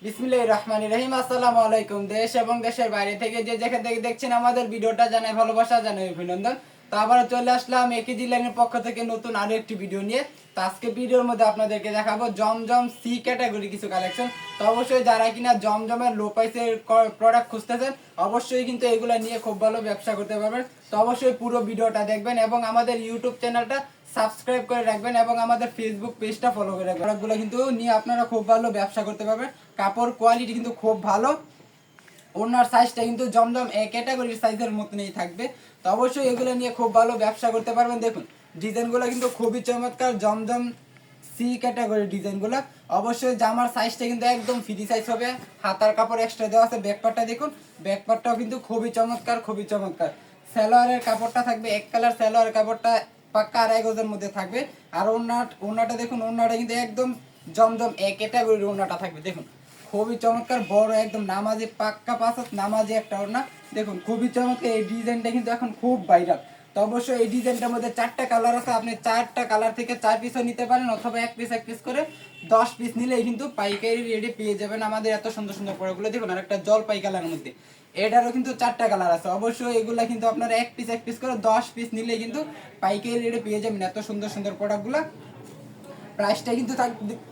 বিসমিল্লাহির রহমানির রহিম। আসসালামু আলাইকুম। দেশ এবং দেশের বাইরে থেকে যে যেখান থেকে দেখছেন আমাদের ভিডিওটা জানাই ভালোবাসা, জানাই অভিনন্দন। তো আবারও চলে আসলাম একেজি লাইনের পক্ষ থেকে নতুন আরো একটি ভিডিও নিয়ে। তো আজকে ভিডিওর মধ্যে আপনাদেরকে দেখাবো জমজম সি ক্যাটাগরি কিছু কালেকশন। তো অবশ্যই যারা কিনা জমজমের লো প্রাইসের প্রোডাক্ট খুঁজতেছেন অবশ্যই কিন্তু এগুলো নিয়ে খুব ভালো ব্যবসা করতে পারবেন। তো অবশ্যই পুরো ভিডিওটা দেখবেন এবং আমাদের ইউটিউব চ্যানেলটা সাবস্ক্রাইব করে রাখবেন এবং আমাদের ফেসবুক পেজটা ফলো করে রাখবেন। প্রোডাক্টগুলো কিন্তু নিয়ে আপনারা খুব ভালো ব্যবসা করতে পারবেন। কাপড় কোয়ালিটি কিন্তু খুব ভালো। ওনার সাইজটা কিন্তু জমজম এ ক্যাটাগরির সাইজের মতনই থাকবে। তো অবশ্যই এগুলো নিয়ে খুব ভালো ব্যবসা করতে পারবেন। দেখুন ডিজাইনগুলো কিন্তু খুবই চমৎকার, জমজম সি ক্যাটাগরির ডিজাইনগুলো। অবশ্যই জামার সাইজটা কিন্তু একদম ফ্রি সাইজ হবে। হাতার কাপড় এক্সট্রা দেওয়া আছে। ব্যাকপার্টটা দেখুন, ব্যাকপার্টটাও কিন্তু খুবই চমৎকার, খুবই চমৎকার। সালোয়ারের কাপড়টা থাকবে এক কালার, সালোয়ারের কাপড়টা পাক্কা আড়াই গজের মধ্যে থাকবে। আর ওনাটা দেখুন, ওনাটা কিন্তু একদম জমজম এ ক্যাটাগরির ওনাটা থাকবে। দেখুন খুবই চমৎকার, বড় একদম নামাজি পাক্কা পাঁচাত নামাজি একটা ওড়না। দেখুন খুবই চমৎকার, এই ডিজাইনটা কিন্তু এখন খুব ভাইরাল। তো অবশ্যই এই ডিজাইনটার মধ্যে 4টা কালার আছে। আপনি 4টা কালার থেকে 4 পিসও নিতে পারেন অথবা এক পিস করে 10 পিস নিলেই কিন্তু পাইকারি রেডি পেয়ে যাবেন আমাদের এত সুন্দর সুন্দর প্রোডাক্টগুলো। দেখুন আর একটা জলপাই কালারের মধ্যে, এটারও কিন্তু 4টা কালার আছে। অবশ্যই এগুলা কিন্তু আপনারা এক পিস করে 10 পিস নিলেই কিন্তু পাইকারি রেডি পেয়ে যাবেন এত সুন্দর সুন্দর প্রোডাক্টগুলো। প্রাইসটা কিন্তু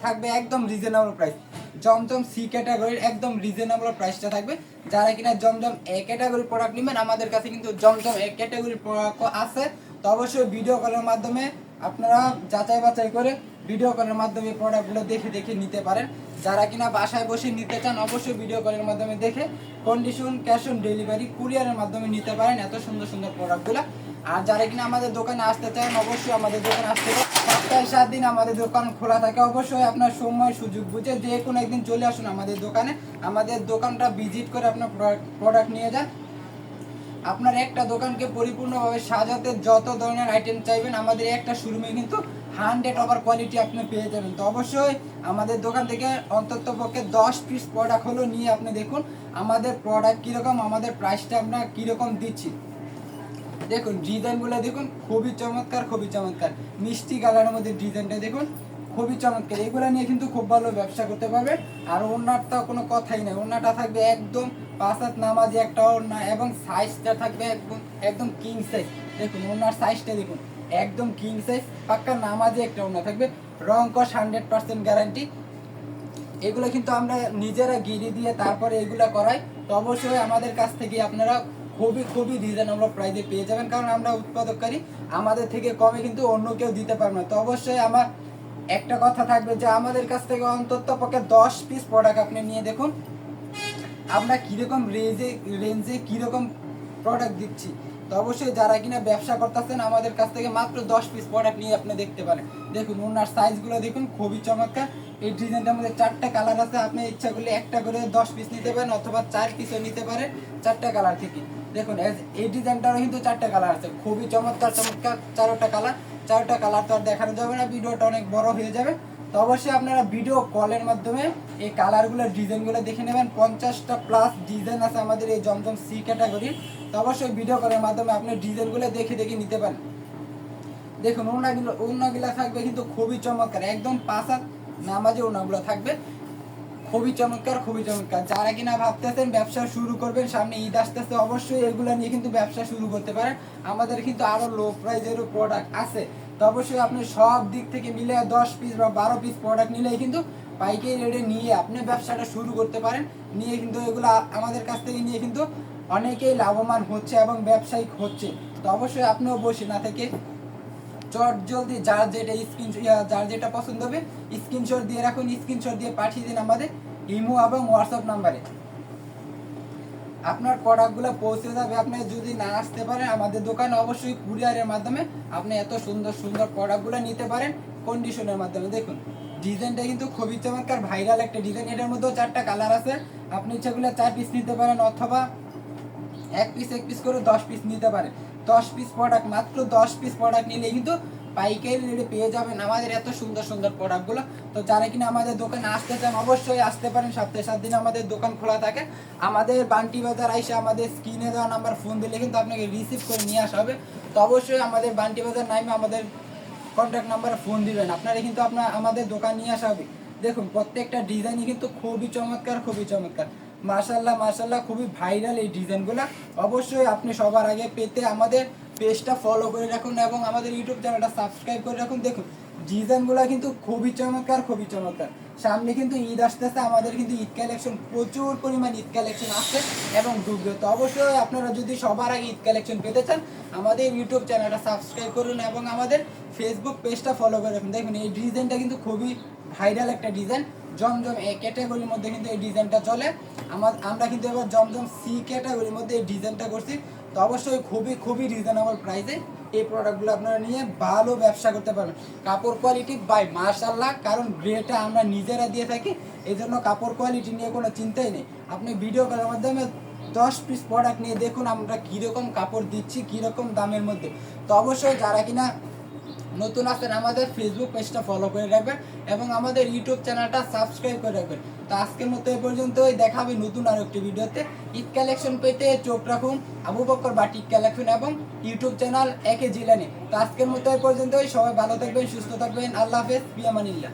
থাকবে একদম রিজনেবল প্রাইস। জমজম সি ক্যাটাগরির একদম রিজনেবল প্রাইসটা থাকবে। যারা কিনা জমজম এ ক্যাটাগরির প্রোডাক্ট নেবেন আমাদের কাছে কিন্তু জমজম এ ক্যাটাগরির প্রোডাক্ট আছে। তো অবশ্যই ভিডিও কলের মাধ্যমে আপনারা যাচাই বাছাই করে ভিডিও কলের মাধ্যমে প্রোডাক্টগুলো দেখে দেখে নিতে পারেন। যারা কিনা বাসায় বসে নিতে চান অবশ্যই ভিডিও কলের মাধ্যমে দেখে কন্ডিশন ক্যাশ অন ডেলিভারি কুরিয়ারের মাধ্যমে নিতে পারেন এত সুন্দর সুন্দর প্রোডাক্টগুলো। আর যারা কিনা আমাদের দোকানে আসতে চান অবশ্যই আমাদের দোকানে আসতে পারেন। সপ্তাহে 7 দিন আমাদের দোকান খোলা থাকে। অবশ্যই আপনার সময় সুযোগ বুঝে যে কোনো একদিন চলে আসুন আমাদের দোকানে। আমাদের দোকানটা ভিজিট করে আপনার প্রোডাক্ট নিয়ে যান। আপনার একটা দোকানকে পরিপূর্ণভাবে সাজাতে যত ধরনের আইটেম চাইবেন আমাদের একটা শোরুমে কিন্তু 100 ওভার কোয়ালিটি আপনি পেয়ে যাবেন। তো অবশ্যই আমাদের দোকান থেকে অন্তত পক্ষে 10 পিস প্রোডাক্ট হলো নিয়ে আপনি দেখুন আমাদের প্রোডাক্ট কীরকম, আমাদের প্রাইসটা আমরা কীরকম দিচ্ছি। দেখুন ডিজাইনগুলো দেখুন খুবই চমৎকার, খুবই চমৎকার। মিষ্টি কালারের মধ্যে ডিজাইনটা দেখুন খুবই চমৎকার। এগুলো নিয়ে কিন্তু খুব ভালো ব্যবসা করতে পারবে। আর ওড়নাটা কোনো কথাই নেই, ওড়নাটা থাকবে একদম পাঁচাত নামাজি একটা ওড়না এবং সাইজটা থাকবে একদম একদম কিং সাইজ। দেখুন ওড়নার সাইজটা দেখুন একদম কিং সাইজ পাক্কা নামাজি একটা ওড়না থাকবে। রং কস 100% গ্যারান্টি। এগুলো কিন্তু আমরা নিজেরা গিরি দিয়ে তারপরে এগুলো করাই। তো অবশ্যই আমাদের কাছ থেকে আপনারা খুবই খুবই রিজনেবল প্রাইসে পেয়ে যাবেন, কারণ আমরা উৎপাদককারী, আমাদের থেকে কমে কিন্তু অন্য কেউ দিতে পারবে না। তো অবশ্যই আমার একটা কথা থাকবে যে আমাদের কাছ থেকে অন্তত পক্ষে 10 পিস প্রোডাক্ট আপনি নিয়ে দেখুন আমরা কীরকম রেঞ্জে কীরকম প্রোডাক্ট দিচ্ছি। তো অবশ্যই যারা কিনা ব্যবসা করতেছেন আমাদের কাছ থেকে মাত্র 10 পিস প্রোডাক্ট নিয়ে আপনি দেখতে পারেন। দেখুন ওনার সাইজগুলো দেখুন খুবই চমৎকার। এই ডিজাইনটার মধ্যে 4টা কালার আছে। আপনি ইচ্ছা করলে একটা করে 10 পিস নিতে পারেন অথবা 4 পিসও নিতে পারেন 4টা কালার থেকে। দেখুন এই ডিজাইনটারও কিন্তু 4টা কালার আছে, খুবই চমৎকার চমৎকার 4টা কালার। 4টা কালার তো আর দেখানো যাবে না, ভিডিওটা অনেক বড় হয়ে যাবে। তো অবশ্যই আপনারা ভিডিও কলের মাধ্যমে এই কালারগুলোর ডিজাইনগুলো দেখে নেবেন। 50টা প্লাস ডিজাইন আছে আমাদের এই জমজম সি ক্যাটাগরির। তো অবশ্যই ভিডিও কলের মাধ্যমে আপনি ডিজাইনগুলো দেখে দেখে নিতে পারেন। দেখুন ওড়নাগুলো থাকবে কিন্তু খুবই চমৎকার, একদম পাঁচাত নামাজে ওড়নাগুলো থাকবে খুবই চমৎকার, খুবই চমৎকার। যারা কিনা ভাবতেছেন ব্যবসা শুরু করবেন, সামনে ঈদ আসতেছে, অবশ্যই এগুলো নিয়ে কিন্তু ব্যবসা শুরু করতে পারেন। আমাদের কিন্তু আরো লো প্রাইজেরও প্রোডাক্ট আছে। তো অবশ্যই আপনি সব দিক থেকে মিলে 10 পিস বা 12 পিস প্রোডাক্ট নিলেই কিন্তু পাইকারি রেটে নিয়ে আপনি ব্যবসাটা শুরু করতে পারেন। নিয়ে কিন্তু এগুলো আমাদের কাছ থেকে নিয়ে কিন্তু অনেকেই লাভবান হচ্ছে এবং ব্যবসায়িক হচ্ছে। তো অবশ্যই আপনিও বসে না থেকে চট জলদি যার যেটা পছন্দ হবে স্ক্রিনশট দিয়ে রাখুন, স্ক্রিনশট দিয়ে পাঠিয়ে দিন আমাদের ইমো এবং হোয়াটসঅ্যাপ নাম্বারে। আপনার প্রোডাক্টগুলো পৌঁছে যাবে। আপনি যদি না আসতে পারেন আমাদের দোকানে অবশ্যই কুরিয়ারের মাধ্যমে আপনি এত সুন্দর সুন্দর প্রোডাক্টগুলো নিতে পারেন কন্ডিশনের মাধ্যমে। দেখুন ডিজাইনটা কিন্তু খুবই চমৎকার, ভাইরাল একটা ডিজাইন। এটার মধ্যেও 4টা কালার আছে। আপনি ইচ্ছা করলে 4 পিস নিতে পারেন অথবা এক পিস করে 10 পিস নিতে পারেন। 10 পিস প্রোডাক্ট, মাত্র 10 পিস প্রোডাক্ট নিলে কিন্তু পাইকারি রেটে পেয়ে যাবেন আমাদের এত সুন্দর সুন্দর প্রোডাক্টগুলো। তো যারা কিনা আমাদের দোকানে আসতে চান অবশ্যই আসতে পারেন। সপ্তাহে 7 দিন আমাদের দোকান খোলা থাকে। আমাদের বান্টি বাজার আইসে আমাদের স্ক্রিনে দেওয়া নাম্বার ফোন দিলে কিন্তু আপনাকে রিসিভ করে নিয়ে আসা হবে। তো অবশ্যই আমাদের বান্টি বাজার নামে আমাদের কন্ট্যাক্ট নাম্বারে ফোন দিবেন, আপনারা কিন্তু আমাদের দোকান নিয়ে আসা হবে। দেখুন প্রত্যেকটা ডিজাইনই কিন্তু খুবই চমৎকার, খুবই চমৎকার। মাশাআল্লাহ মাশাআল্লাহ, খুবই ভাইরাল এই ডিজাইনগুলো। অবশ্যই আপনি সবার আগে পেতে আমাদের পেজটা ফলো করে রাখুন এবং আমাদের ইউটিউব চ্যানেলটা সাবস্ক্রাইব করে রাখুন। দেখুন ডিজাইনগুলো কিন্তু খুবই চমৎকার, খুবই চমৎকার। সামনে কিন্তু ঈদ আসতেছে, আমাদের কিন্তু ঈদ কালেকশন, প্রচুর পরিমাণ ঈদ কালেকশন আসছে এবং ঢুকবে। তো অবশ্যই আপনারা যদি সবার আগে ঈদ কালেকশন পেতে চান আমাদের ইউটিউব চ্যানেলটা সাবস্ক্রাইব করুন এবং আমাদের ফেসবুক পেজটা ফলো করে রাখুন। দেখুন এই ডিজাইনটা কিন্তু খুবই ভাইরাল একটা ডিজাইন। জমজম এ ক্যাটাগরির মধ্যে কিন্তু এই ডিজাইনটা চলে। আমরা কিন্তু এবার জমজম সি ক্যাটাগরির মধ্যে এই ডিজাইনটা করছি। তো অবশ্যই খুবই খুবই রিজনেবল প্রাইসে এই প্রোডাক্টগুলো আপনারা নিয়ে ভালো ব্যবসা করতে পারবেন। কাপড় কোয়ালিটি বাই মাশাআল্লাহ, কারণ গ্রেটা আমরা নিজেরা দিয়ে থাকি, এই জন্য কাপড় কোয়ালিটি নিয়ে কোনো চিন্তাই নেই। আপনি ভিডিও কলের মাধ্যমে 10 পিস প্রোডাক্ট নিয়ে দেখুন আমরা কীরকম কাপড় দিচ্ছি, কীরকম দামের মধ্যে। তো অবশ্যই যারা কিনা নতুন আছেন আমাদের ফেসবুক পেজটা ফলো করে রাখবেন এবং আমাদের ইউটিউব চ্যানেলটা সাবস্ক্রাইব করে রাখবেন। তো আজকের মতো এই পর্যন্তই, দেখা হবে নতুন আরো একটি ভিডিওতে। ঈদ কালেকশন পেতে চোখ রাখুন আবু বকর বাটিক কালেকশন এবং ইউটিউব চ্যানেল একে জিলানি। তো আজকের মতো এই পর্যন্তই, সবাই ভালো থাকবেন, সুস্থ থাকবেন, আল্লাহ হাফেজ, বিয়ামানিল্লাহ।